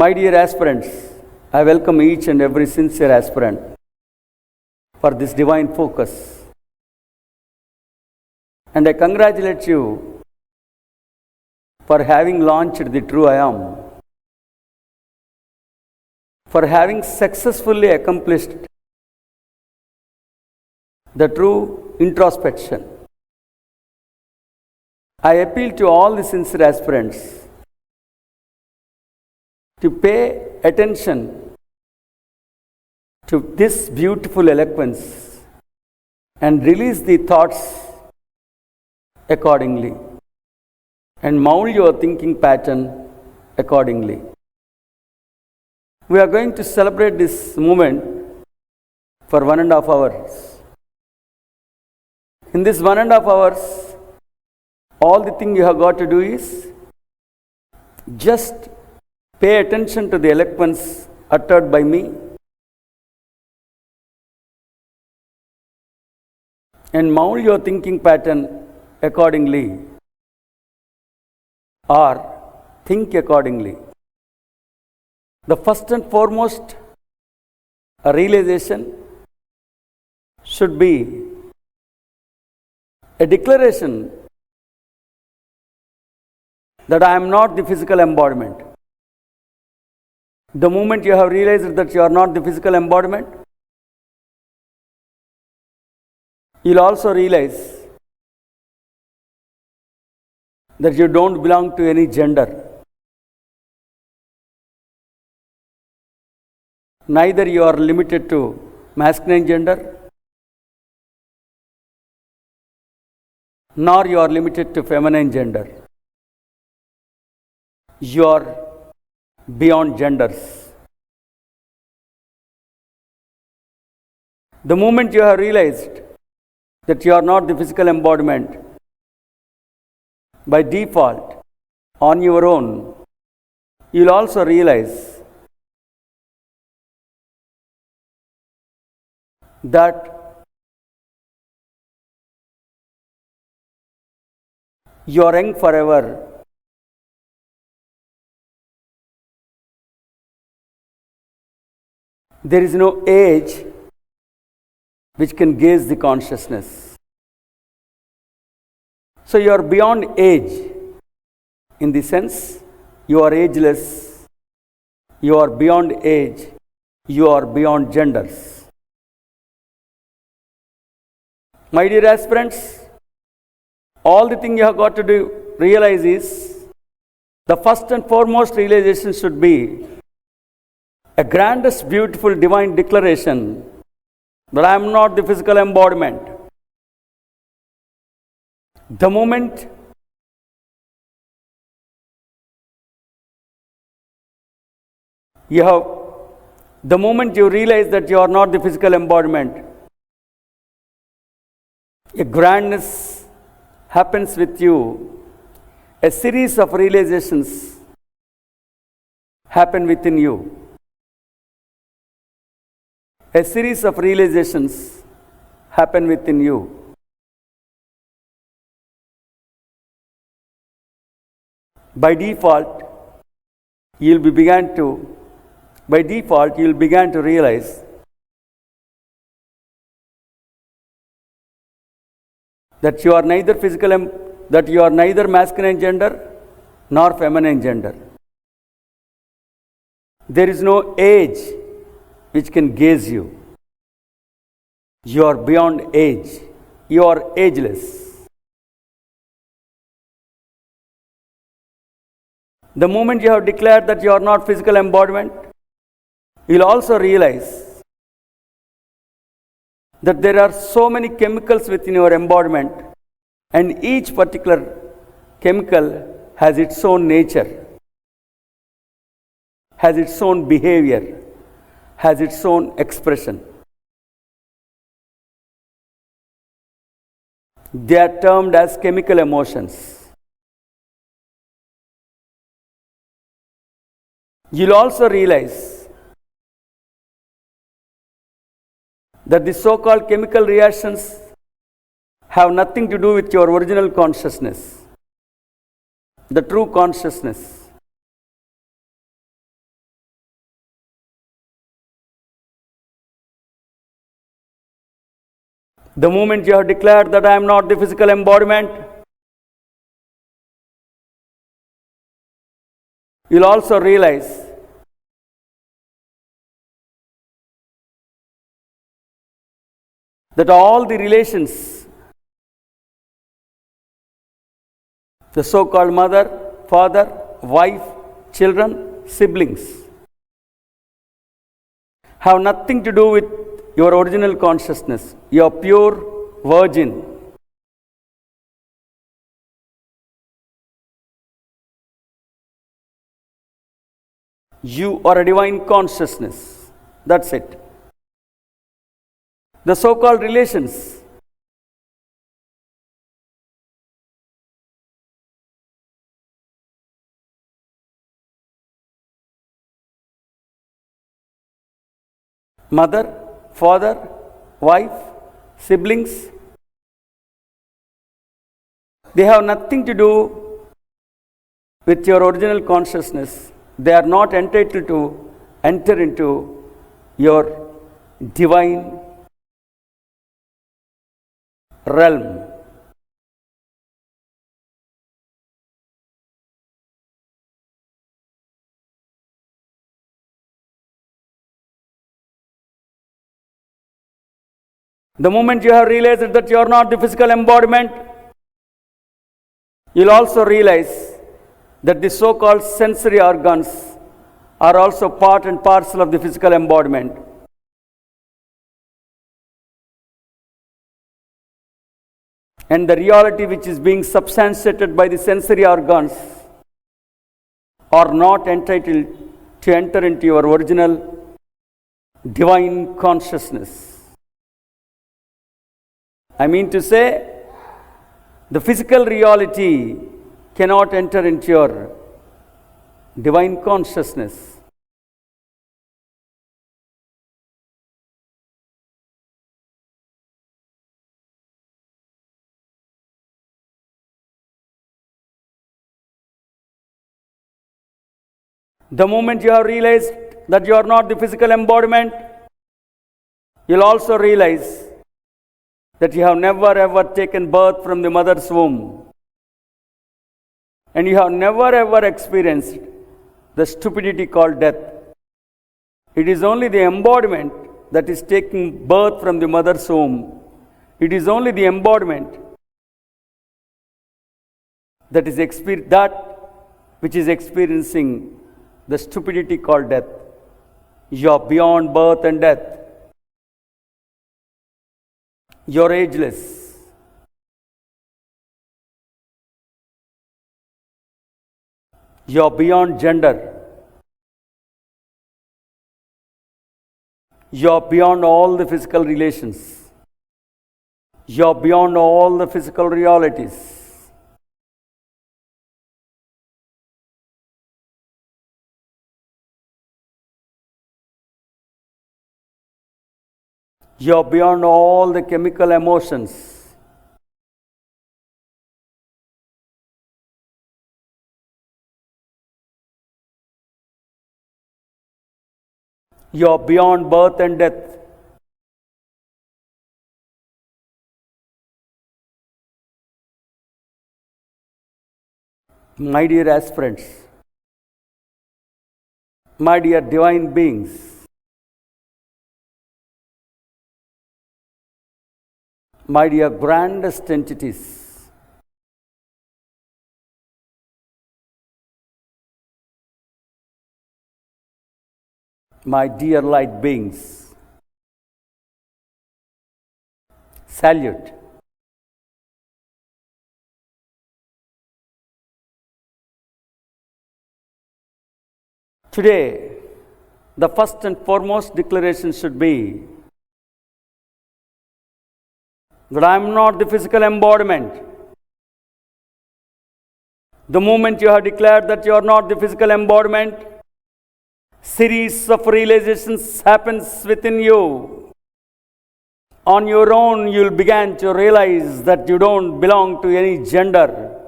My dear aspirants, I welcome each and every sincere aspirant for this divine focus. And I congratulate you for having launched the true I Am, for having successfully accomplished the true introspection. I appeal to all the sincere aspirants to pay attention to this beautiful eloquence and release the thoughts accordingly and mold your thinking pattern accordingly. We are going to celebrate this moment for 1.5 hours. In this 1.5 hours, all the thing you have got to do is just pay attention to the eloquence uttered by me and mold your thinking pattern accordingly or think accordingly. The first and foremost realization should be a declaration that I am not the physical embodiment. The moment you have realized that you are not the physical embodiment, you'll also realize that you don't belong to any gender. Neither you are limited to masculine gender, nor you are limited to feminine gender. You are beyond genders. The moment you have realized that you are not the physical embodiment, by default, on your own, you'll also realize that you are young forever. There is no age which can gauge the consciousness. So you are beyond age in the sense you are ageless, you are beyond age, you are beyond genders. My dear aspirants, all the thing you have got to do, realize is, the first and foremost realization should be a grandest, beautiful, divine declaration that I am not the physical embodiment. The moment you realize that you are not the physical embodiment, a grandness happens with you. A series of realizations happen within you. A series of realizations happen within you. By default, you'll begin to realize that you are neither physical that you are neither masculine gender nor feminine gender. There is no age which can gaze you. You are beyond age. You are ageless. The moment you have declared that you are not physical embodiment, you will also realize that there are so many chemicals within your embodiment, and each particular chemical has its own nature, has its own behavior, has its own expression. They are termed as chemical emotions. You'll also realize that the so-called chemical reactions have nothing to do with your original consciousness, the true consciousness. The moment you have declared that I am not the physical embodiment, you'll also realize that all the relations, the so-called mother, father, wife, children, siblings, have nothing to do with your original consciousness. You are pure virgin. You are a divine consciousness. That's it. The so-called relations, mother, father, wife, siblings, they have nothing to do with your original consciousness. They are not entitled to enter into your divine realm. The moment you have realized that you are not the physical embodiment, you will also realize that the so-called sensory organs are also part and parcel of the physical embodiment. And the reality which is being substantiated by the sensory organs are not entitled to enter into your original divine consciousness. I mean to say, the physical reality cannot enter into your divine consciousness. The moment you have realized that you are not the physical embodiment, you'll also realize that you have never ever taken birth from the mother's womb. And you have never ever experienced the stupidity called death. It is only the embodiment that is taking birth from the mother's womb. It is only the embodiment that is which is experiencing the stupidity called death. You are beyond birth and death. You are ageless. You are beyond gender. You are beyond all the physical relations. You are beyond all the physical realities. You are beyond all the chemical emotions. You are beyond birth and death. My dear aspirants, my dear divine beings, my dear grandest entities, my dear light beings, salute. Today, the first and foremost declaration should be that I am not the physical embodiment. The moment you have declared that you are not the physical embodiment, series of realizations happens within you. On your own, you will begin to realize that you don't belong to any gender.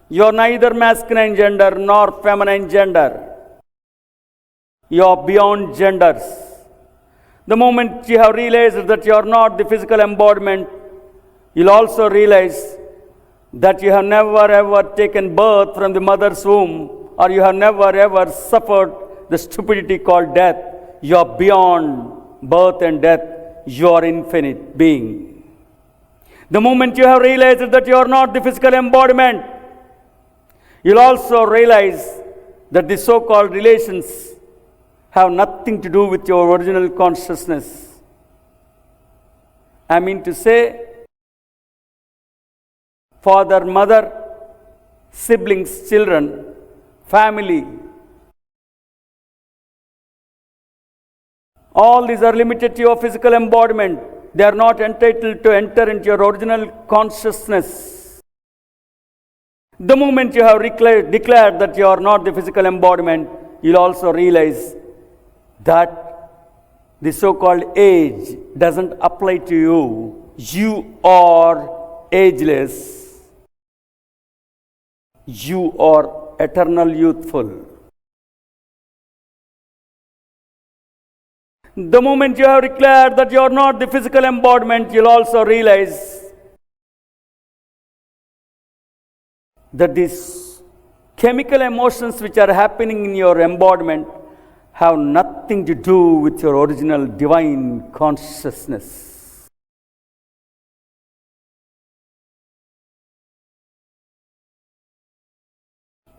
You are neither masculine gender nor feminine gender. You are beyond genders. The moment you have realized that you are not the physical embodiment, you'll also realize that you have never ever taken birth from the mother's womb, or you have never ever suffered the stupidity called death. You are beyond birth and death. You are infinite being. The moment you have realized that you are not the physical embodiment, you'll also realize that the so-called relations have nothing to do with your original consciousness. I mean to say, father, mother, siblings, children, family, all these are limited to your physical embodiment. They are not entitled to enter into your original consciousness. The moment you have declared that you are not the physical embodiment, you'll also realize that the so-called age doesn't apply to you. You are ageless. You are eternal youthful. The moment you have declared that you are not the physical embodiment, you'll also realize that these chemical emotions which are happening in your embodiment have nothing to do with your original divine consciousness.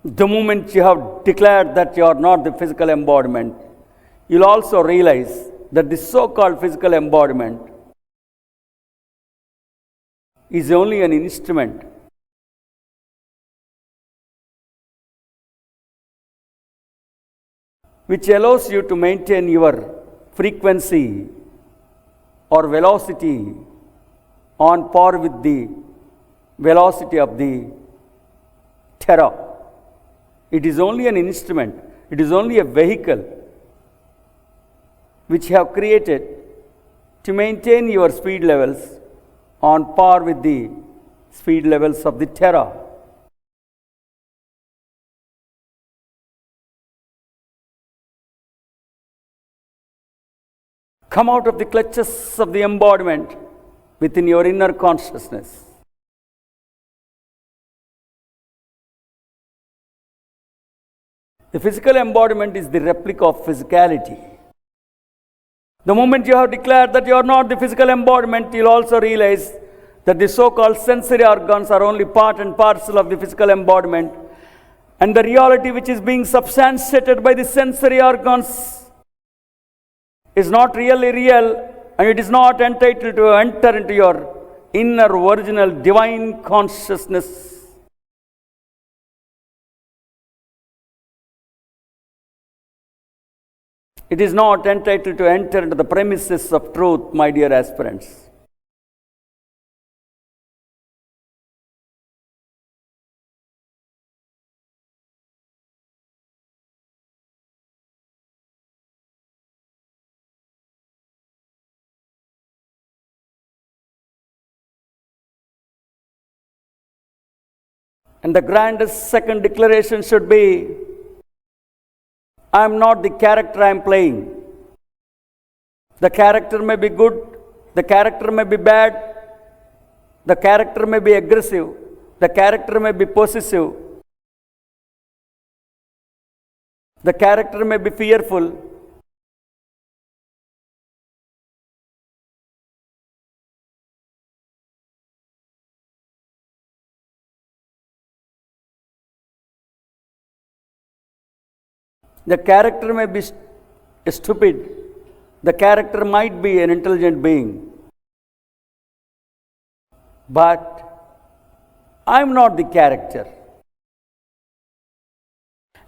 The moment you have declared that you are not the physical embodiment, you'll also realize that the so-called physical embodiment is only an instrument which allows you to maintain your frequency or velocity on par with the velocity of the terra. It is only an instrument, it is only a vehicle which you have created to maintain your speed levels on par with the speed levels of the terra. Come out of the clutches of the embodiment within your inner consciousness. The physical embodiment is the replica of physicality. The moment you have declared that you are not the physical embodiment, you'll also realize that the so-called sensory organs are only part and parcel of the physical embodiment, and the reality which is being substantiated by the sensory organs is not really real, and it is not entitled to enter into your inner original divine consciousness. It is not entitled to enter into the premises of truth, my dear aspirants. And the grandest second declaration should be, I am not the character I am playing. The character may be good, the character may be bad, the character may be aggressive, the character may be possessive, The character may be fearful. The character may be stupid. The character might be an intelligent being. But I am not the character.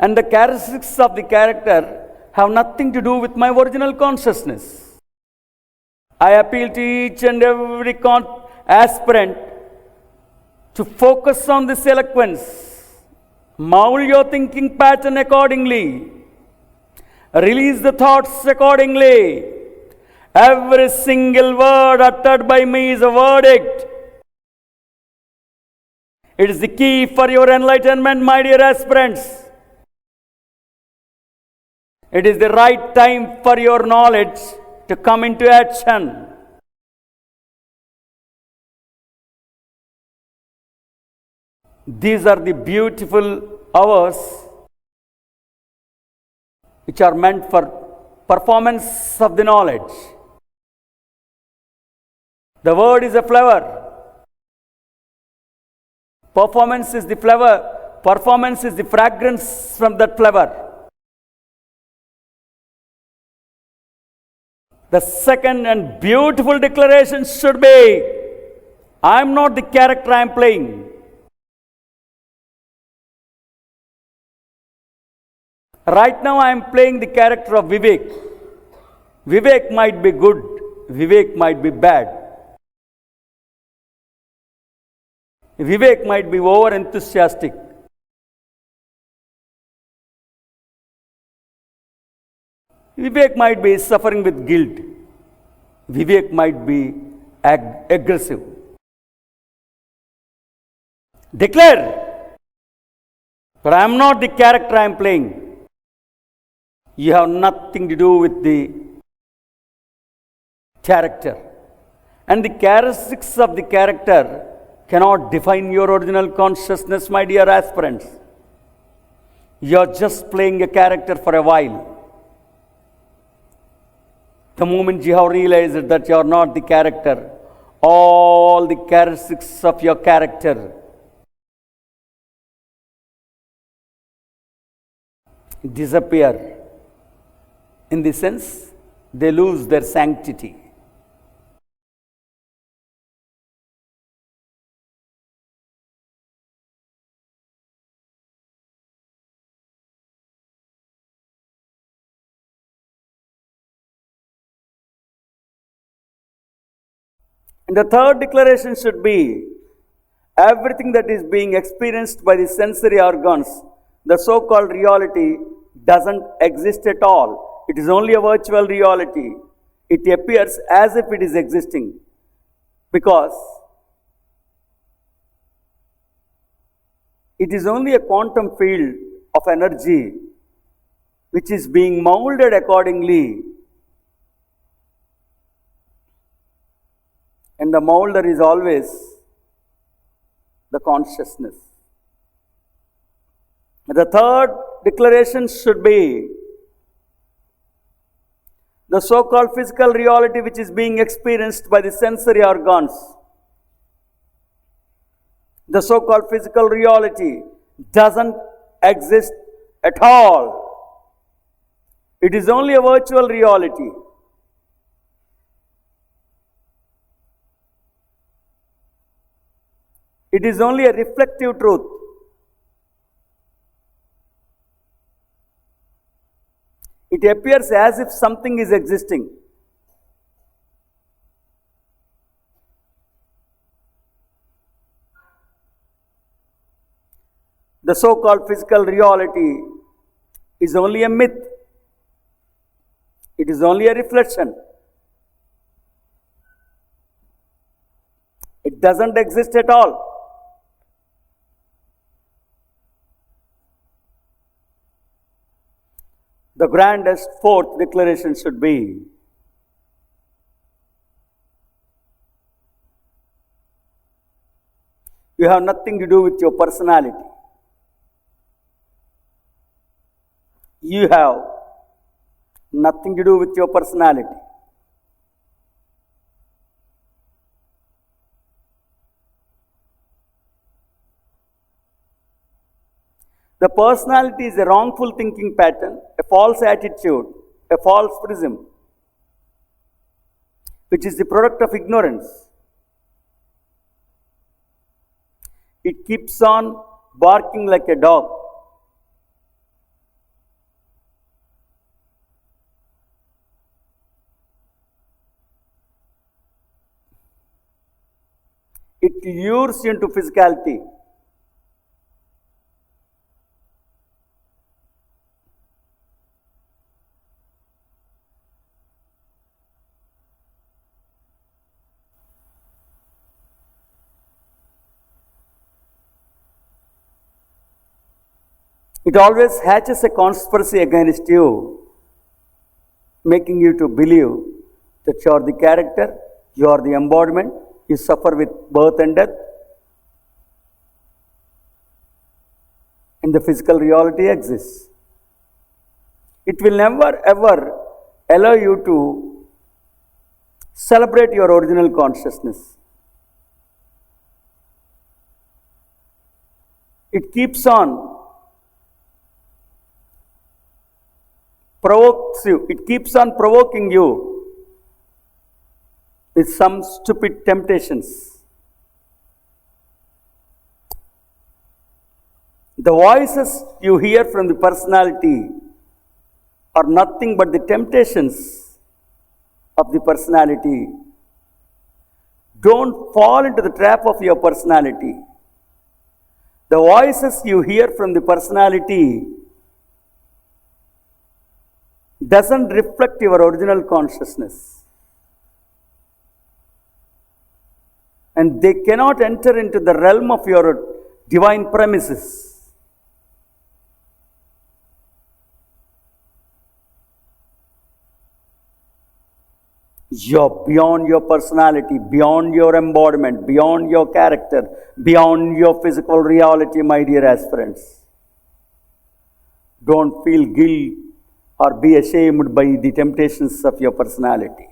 And the characteristics of the character have nothing to do with my original consciousness. I appeal to each and every aspirant to focus on this eloquence. Mold your thinking pattern accordingly. Release the thoughts accordingly. Every single word uttered by me is a verdict. It is the key for your enlightenment, my dear aspirants. It is the right time for your knowledge to come into action. These are the beautiful hours which are meant for performance of the knowledge. The word is a flower. Performance is the flower. Performance is the fragrance from that flower. The second and beautiful declaration should be, I am not the character I am playing. Right now I am playing the character of Vivek. Vivek might be good, Vivek might be bad. Vivek might be over enthusiastic. Vivek might be suffering with guilt. Vivek might be aggressive. Declare, but I am not the character I am playing. You have nothing to do with the character. And the characteristics of the character cannot define your original consciousness, my dear aspirants. You are just playing a character for a while. The moment you have realized that you are not the character, all the characteristics of your character disappear. In the sense, they lose their sanctity. And the third declaration should be, everything that is being experienced by the sensory organs, the so-called reality, doesn't exist at all. It is only a virtual reality. It appears as if it is existing, because it is only a quantum field of energy which is being molded accordingly. And the molder is always the consciousness. The third declaration should be, the so-called physical reality which is being experienced by the sensory organs, the so-called physical reality doesn't exist at all. It is only a virtual reality. It is only a reflective truth. It appears as if something is existing. The so-called physical reality is only a myth. It is only a reflection. It doesn't exist at all. The grandest fourth declaration should be, you have nothing to do with your personality. You have nothing to do with your personality. The personality is a wrongful thinking pattern, a false attitude, a false prism, which is the product of ignorance. It keeps on barking like a dog. It lures you into physicality. It always hatches a conspiracy against you, making you to believe that you are the character, you are the embodiment, you suffer with birth and death, and the physical reality exists. It will never ever allow you to celebrate your original consciousness. It keeps on provokes you. It keeps on provoking you with some stupid temptations. The voices you hear from the personality are nothing but the temptations of the personality. Don't fall into the trap of your personality. The voices you hear from the personality doesn't reflect your original consciousness. And they cannot enter into the realm of your divine premises. You're beyond your personality, beyond your embodiment, beyond your character, beyond your physical reality, my dear aspirants. Don't feel guilt or be ashamed by the temptations of your personality.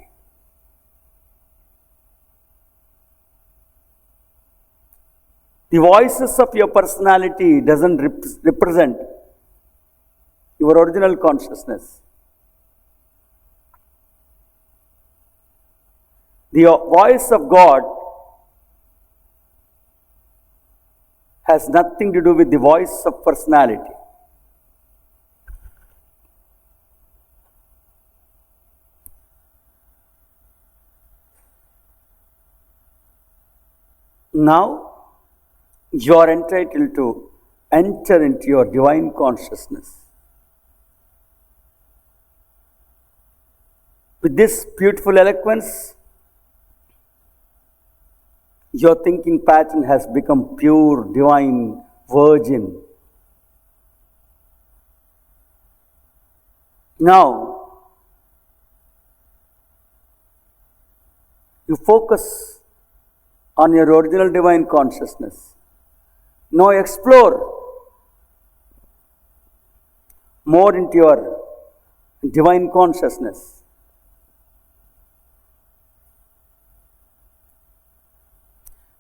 The voices of your personality doesn't represent your original consciousness. The voice of God has nothing to do with the voice of personality. Now, you are entitled to enter into your divine consciousness. With this beautiful eloquence, your thinking pattern has become pure, divine, virgin. Now, you focus on your original divine consciousness. Now explore more into your divine consciousness.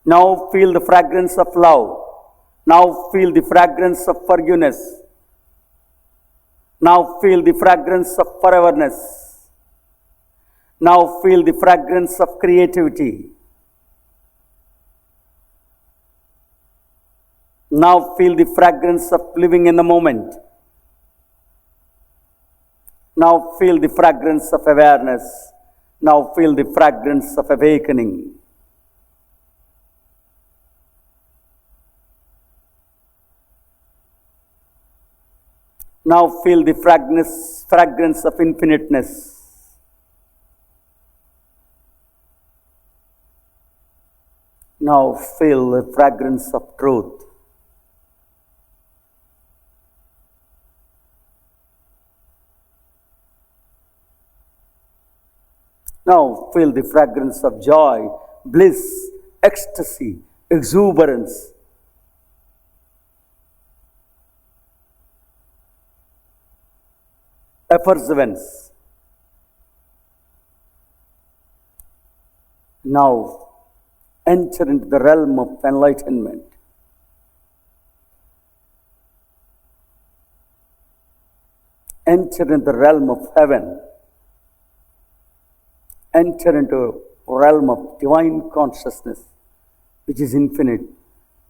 Now feel the fragrance of love. Now feel the fragrance of forgiveness. Now feel the fragrance of foreverness. Now feel the fragrance of creativity. Now feel the fragrance of living in the moment. Now feel the fragrance of awareness. Now feel the fragrance of awakening. Now feel the fragrance of infiniteness. Now feel the fragrance of truth. Now feel the fragrance of joy, bliss, ecstasy, exuberance. effervescence. Now enter into the realm of enlightenment. Enter into the realm of heaven. Enter into a realm of divine consciousness, which is infinite,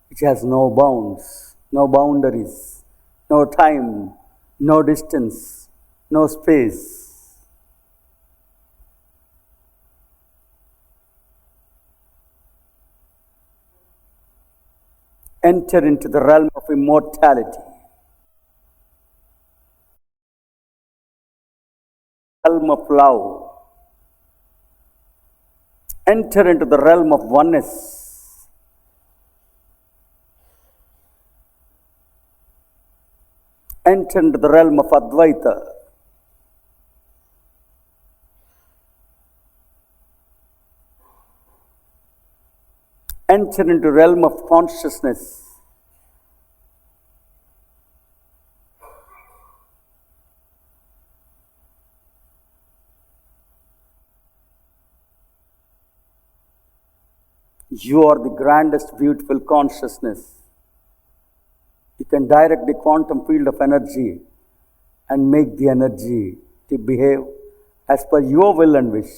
which has no bounds, no boundaries, no time, no distance, no space. Enter into the realm of immortality, realm of love. Enter into the realm of oneness. Enter into the realm of Advaita. Enter into the realm of consciousness. You are the grandest, beautiful consciousness. You can direct the quantum field of energy and make the energy to behave as per your will and wish.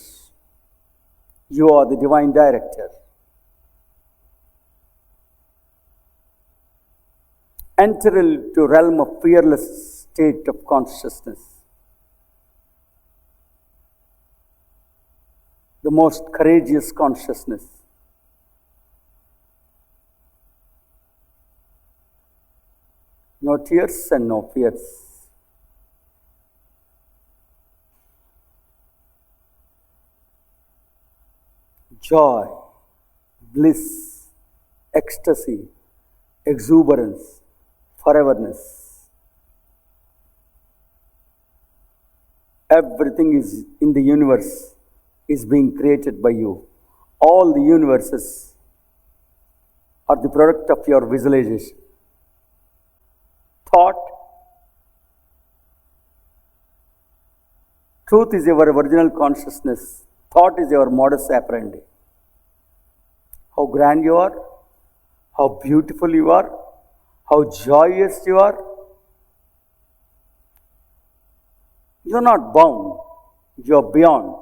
You are the divine director. Enter into realm of fearless state of consciousness. The most courageous consciousness. No tears and no fears. Joy, bliss, ecstasy, exuberance, foreverness. Everything is in the universe is being created by you. All the universes are the product of your visualization. Thought, truth is your original consciousness. Thought is your modus operandi. How grand you are, how beautiful you are, how joyous you are. You are not bound, you are beyond.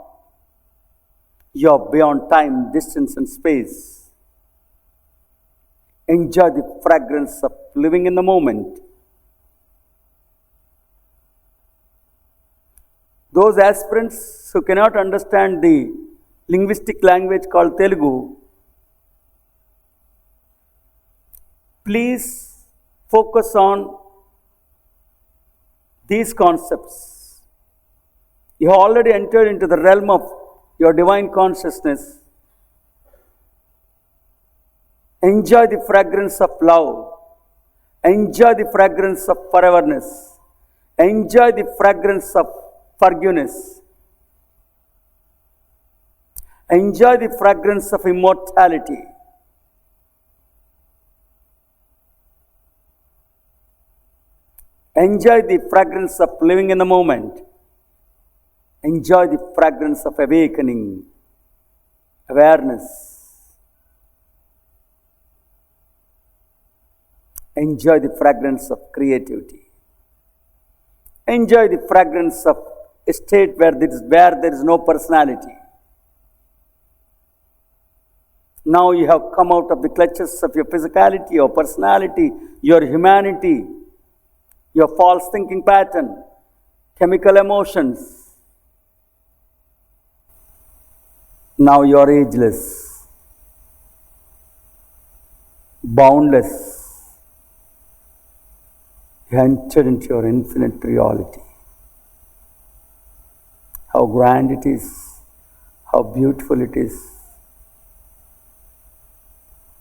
You are beyond time, distance, and space. Enjoy the fragrance of living in the moment. Those aspirants who cannot understand the linguistic language called Telugu, please focus on these concepts. You have already entered into the realm of your divine consciousness. Enjoy the fragrance of love. Enjoy the fragrance of foreverness. Enjoy the fragrance of forgiveness. Enjoy the fragrance of immortality. Enjoy the fragrance of living in the moment. Enjoy the fragrance of awakening, awareness. Enjoy the fragrance of creativity. Enjoy the fragrance of a state where there is no personality. Now you have come out of the clutches of your physicality, your personality, your humanity, your false thinking pattern, chemical emotions. Now you are ageless, boundless. You entered into your infinite reality. How grand it is, how beautiful it is.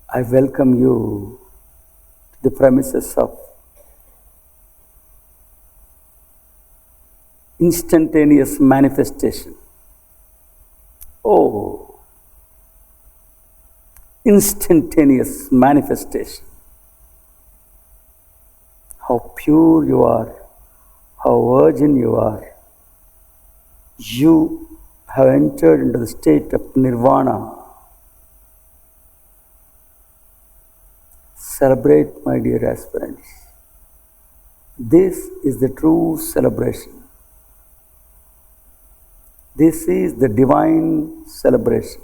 I welcome you to the premises of instantaneous manifestation. Oh, instantaneous manifestation. How pure you are, how virgin you are, You have entered into the state of nirvana. Celebrate, my dear aspirants. This is the true celebration. This is the divine celebration.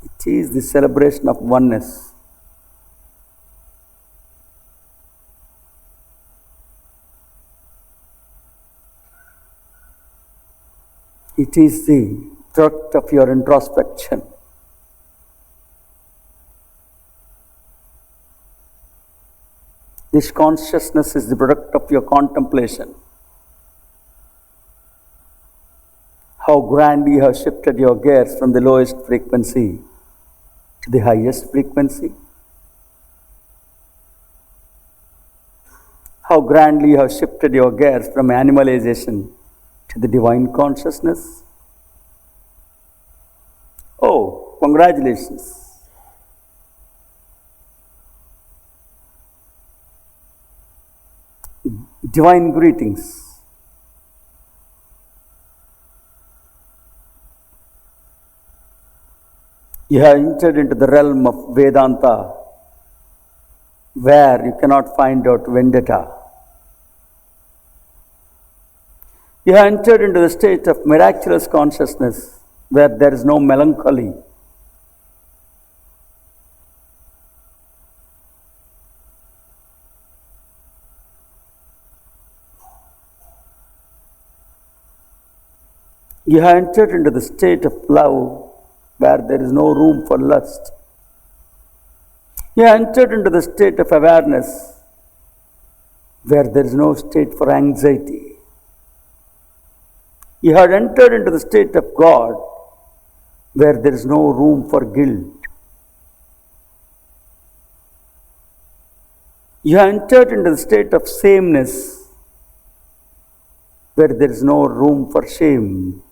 It is the celebration of oneness. It is the product of your introspection. This consciousness is the product of your contemplation. How grand you have shifted your gears from the lowest frequency to the highest frequency. How grandly you have shifted your gears from animalization to the divine consciousness. Oh, congratulations. Divine greetings. You have entered into the realm of Vedanta, where you cannot find out vendetta. You have entered into the state of miraculous consciousness, where there is no melancholy. You have entered into the state of love, where there is no room for lust. You have entered into the state of awareness, where there is no state for anxiety. You have entered into the state of God, where there is no room for guilt. You have entered into the state of sameness, where there is no room for shame.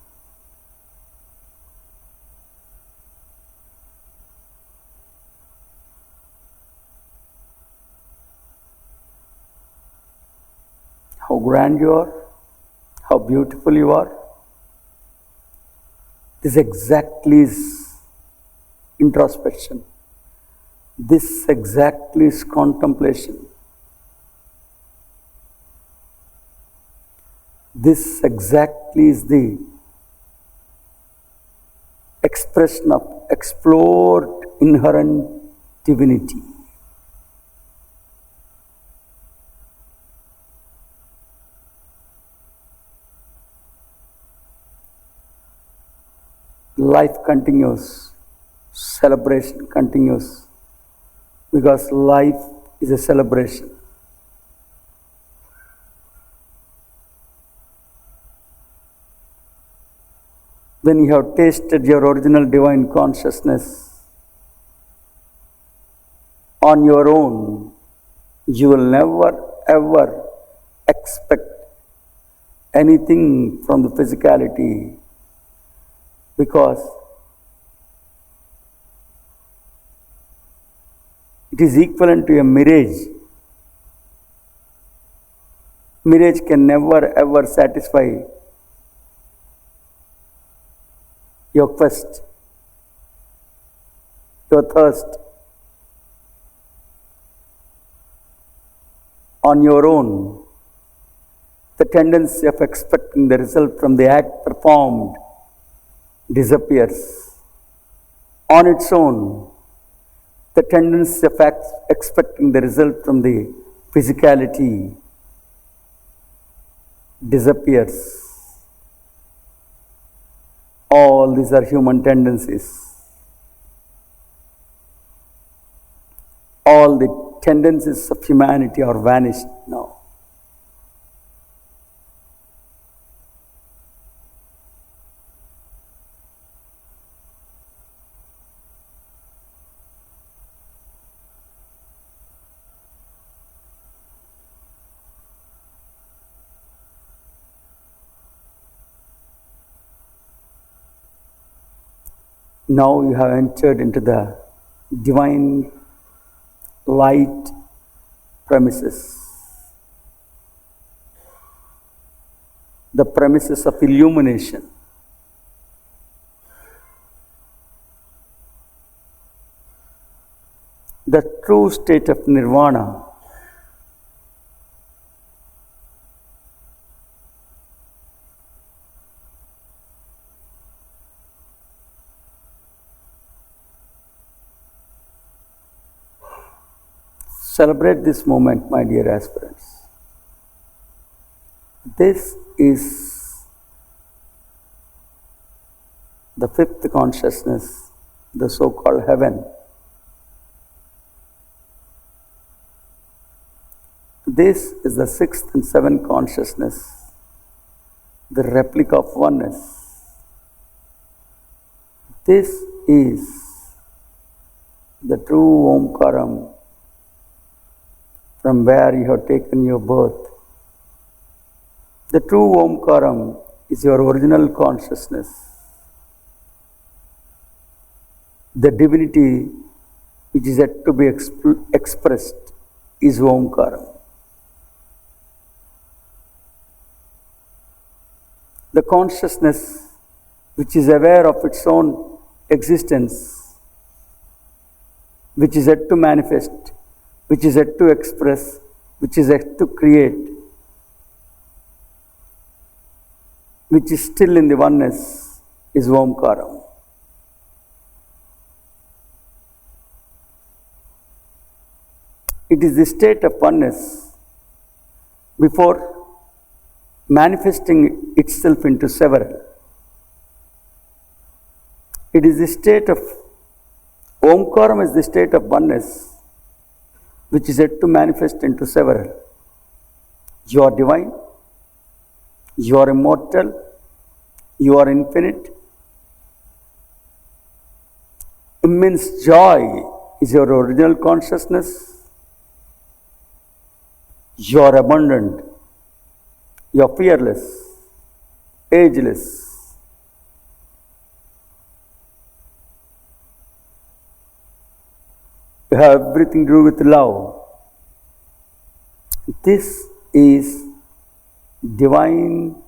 How grand you are, how beautiful you are. This exactly is introspection. This exactly is contemplation. This exactly is the expression of explored inherent divinity. Life continues, celebration continues, because life is a celebration. When you have tasted your original divine consciousness on your own, you will never ever expect anything from the physicality, because it is equivalent to a mirage. Mirage can never ever satisfy your quest, your thirst. On your own, the tendency of expecting the result from the act performed disappears. On its own, the tendency of expecting the result from the physicality disappears. All these are human tendencies. All the tendencies of humanity are vanished now. Now you have entered into the divine light premises. The premises of illumination. The true state of nirvana. Celebrate this moment, my dear aspirants. This is the fifth consciousness, the so-called heaven. This is the sixth and seventh consciousness, the replica of oneness. This is the true Omkaram, from where you have taken your birth. The true Omkaram is your original consciousness. The divinity which is yet to be expressed is Omkaram. The consciousness which is aware of its own existence, which is yet to manifest, which is yet to express, which is yet to create, which is still in the oneness, is Omkaram. It is the state of oneness before manifesting itself into several. It is the state of Omkaram, is the state of oneness which is yet to manifest into several. You are divine, you are immortal, you are infinite. Immense joy is your original consciousness. You are abundant, you are fearless, ageless. You have everything to do with love. This is divine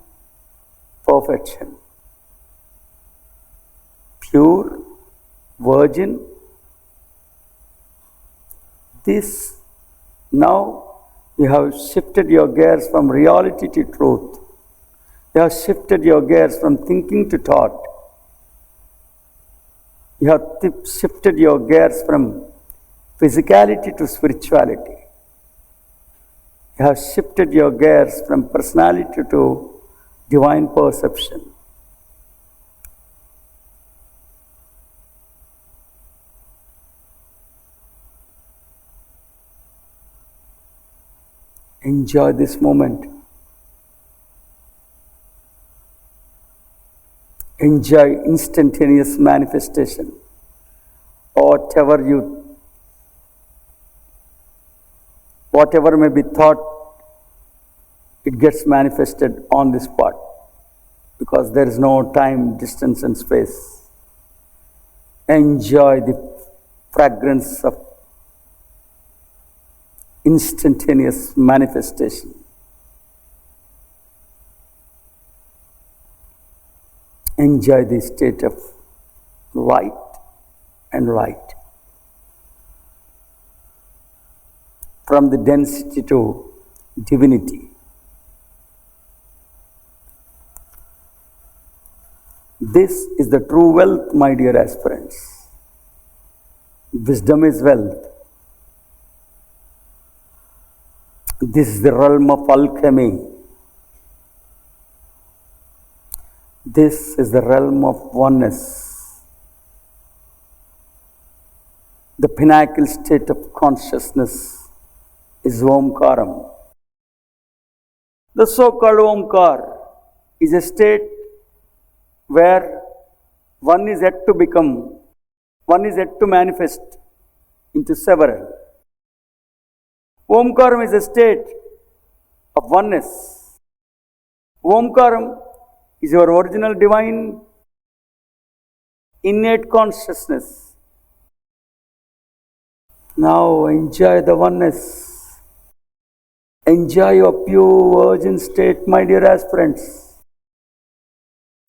perfection. Pure, virgin. This, now you have shifted your gears from reality to truth. You have shifted your gears from thinking to thought. You have shifted your gears from physicality to spirituality. You have shifted your gears from personality to divine perception. Enjoy this moment. Enjoy instantaneous manifestation. Whatever may be thought, it gets manifested on the spot, because there is no time, distance and space. Enjoy the fragrance of instantaneous manifestation. Enjoy the state of light and light. From the density to divinity. This is the true wealth, my dear aspirants. Wisdom is wealth. This is the realm of alchemy. This is the realm of oneness. The pinnacle state of consciousness is Omkaram. The so-called Omkar is a state where one is yet to become, one is yet to manifest into several. Omkaram is a state of oneness. Omkaram is your original divine innate consciousness. Now enjoy the oneness. Enjoy your pure virgin state, my dear aspirants.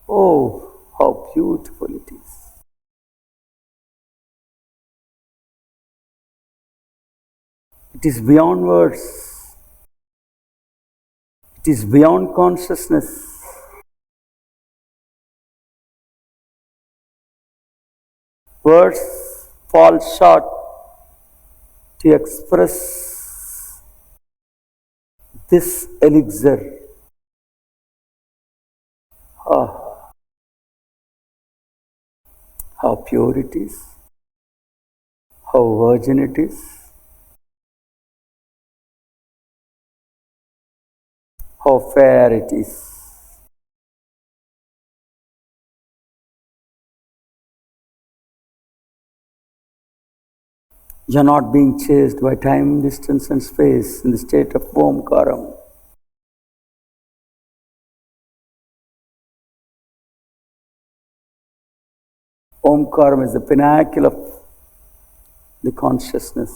Oh, how beautiful it is. It is beyond words. It is beyond consciousness. Words fall short to express this elixir. Ah, how pure it is, how virgin it is, how fair it is. You are not being chased by time, distance, and space in the state of Omkaram. Omkaram is the pinnacle of the consciousness.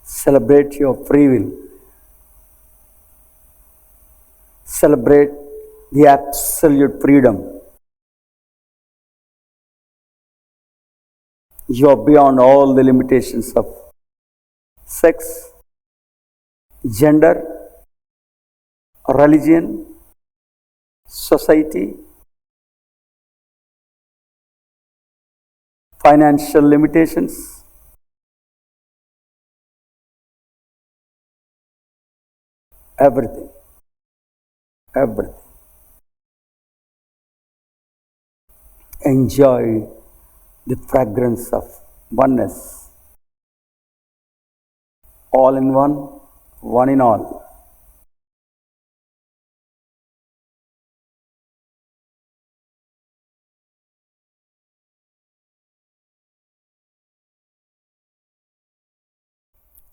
Celebrate your free will. Celebrate the absolute freedom. You are beyond all the limitations of sex, gender, religion, society, financial limitations. Everything. Everything. Enjoy the fragrance of oneness. All in one, one in all.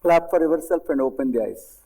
Clap for yourself and open the eyes.